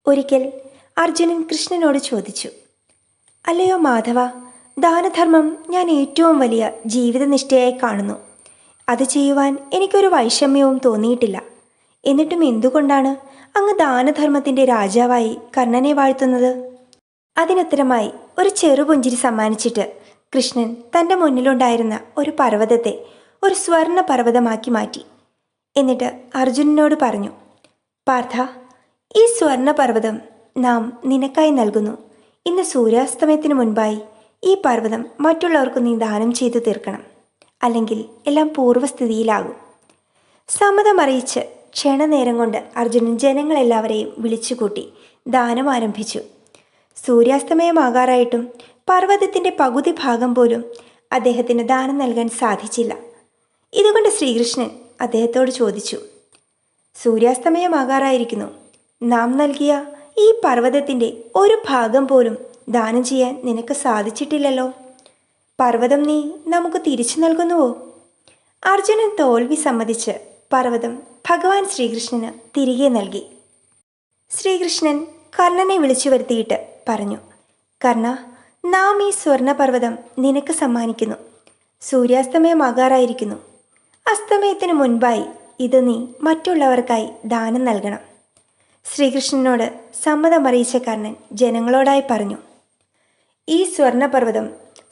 ഒരിക്കൽ അർജുനൻ കൃഷ്ണനോട് ചോദിച്ചു, അല്ലയോ മാധവ, ദാനധർമ്മം ഞാൻ ഏറ്റവും വലിയ ജീവിതനിഷ്ഠയായി കാണുന്നു. അത് ചെയ്യുവാൻ എനിക്കൊരു വൈഷമ്യവും തോന്നിയിട്ടില്ല. എന്നിട്ടും എന്തുകൊണ്ടാണ് അങ്ങ് ദാനധർമ്മത്തിൻ്റെ രാജാവായി കർണനെ വാഴ്ത്തുന്നത്? അതിനുത്തരമായി ഒരു ചെറുപുഞ്ചിരി സമ്മാനിച്ചിട്ട് കൃഷ്ണൻ തൻ്റെ മുന്നിലുണ്ടായിരുന്ന ഒരു പർവ്വതത്തെ ഒരു സ്വർണ്ണ പർവ്വതമാക്കി മാറ്റി. എന്നിട്ട് അർജുനനോട് പറഞ്ഞു, പാർത്ഥ, ഈ സ്വർണ്ണ പർവ്വതം നാം നിനക്കായി നൽകുന്നു. ഇന്ന് സൂര്യാസ്തമയത്തിന് മുൻപായി ഈ പർവ്വതം മറ്റുള്ളവർക്ക് നീ ദാനം ചെയ്തു തീർക്കണം, അല്ലെങ്കിൽ എല്ലാം പൂർവ്വസ്ഥിതിയിലാകും. സമ്മതമറിയിച്ച് ക്ഷണനേരം കൊണ്ട് അർജുനൻ ജനങ്ങളെല്ലാവരെയും വിളിച്ചുകൂട്ടി ദാനം ആരംഭിച്ചു. സൂര്യാസ്തമയമാകാറായിട്ടും പർവ്വതത്തിൻ്റെ പകുതി ഭാഗം പോലും അദ്ദേഹത്തിന് ദാനം നൽകാൻ സാധിച്ചില്ല. ഇതുകൊണ്ട് ശ്രീകൃഷ്ണൻ അദ്ദേഹത്തോട് ചോദിച്ചു, സൂര്യാസ്തമയമാകാറായിരിക്കുന്നു, നാം നൽകിയ ഈ പർവ്വതത്തിൻ്റെ ഒരു ഭാഗം പോലും ദാനം ചെയ്യാൻ നിനക്ക് സാധിച്ചിട്ടില്ലല്ലോ. പർവ്വതം നീ നമുക്ക് തിരിച്ചു നൽകുന്നുവോ? അർജുനൻ തോൽവി സമ്മതിച്ച് പർവ്വതം ഭഗവാൻ ശ്രീകൃഷ്ണന് തിരികെ നൽകി. ശ്രീകൃഷ്ണൻ കർണനെ വിളിച്ചു വരുത്തിയിട്ട് പറഞ്ഞു, കർണ, നാം ഈ സ്വർണ്ണപർവ്വതം നിനക്ക് സമ്മാനിക്കുന്നു. സൂര്യാസ്തമയമാകാറായിരിക്കുന്നു. അസ്തമയത്തിന് മുൻപായി ഇത് നീ മറ്റുള്ളവർക്കായി ദാനം നൽകണം. ശ്രീകൃഷ്ണനോട് സമ്മതമറിയിച്ച കർണൻ ജനങ്ങളോടായി പറഞ്ഞു, ഈ സ്വർണ്ണപർവ്വതം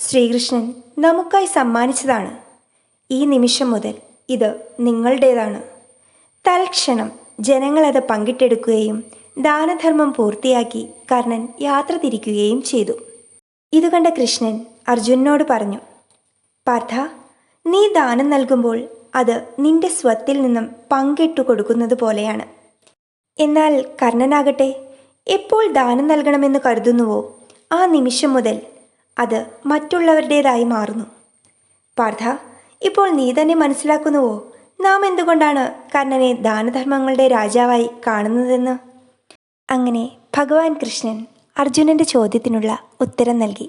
ശ്രീകൃഷ്ണൻ നമുക്കായി സമ്മാനിച്ചതാണ്. ഈ നിമിഷം മുതൽ ഇത് നിങ്ങളുടേതാണ്. തൽക്ഷണം ജനങ്ങളത് പങ്കിട്ടെടുക്കുകയും ദാനധർമ്മം പൂർത്തിയാക്കി കർണൻ യാത്ര തിരിക്കുകയും ചെയ്തു. ഇതുകണ്ട കൃഷ്ണൻ അർജുനനോട് പറഞ്ഞു, പാർത്ഥ, നീ ദാനം നൽകുമ്പോൾ അത് നിന്റെ സ്വത്തിൽ നിന്നും പങ്കിട്ടു കൊടുക്കുന്നത് പോലെയാണ്. എന്നാൽ കർണനാകട്ടെ, എപ്പോൾ ദാനം നൽകണമെന്ന് കരുതുന്നുവോ ആ നിമിഷം മുതൽ അത് മറ്റുള്ളവരുടേതായി മാറുന്നു. പാർത്ഥ, ഇപ്പോൾ നീ തന്നെ മനസ്സിലാക്കുന്നുവോ നാം എന്തുകൊണ്ടാണ് കർണനെ ദാനധർമ്മങ്ങളുടെ രാജാവായി കാണുന്നതെന്ന്? അങ്ങനെ ഭഗവാൻ കൃഷ്ണൻ അർജുനൻ്റെ ചോദ്യത്തിനുള്ള ഉത്തരം നൽകി.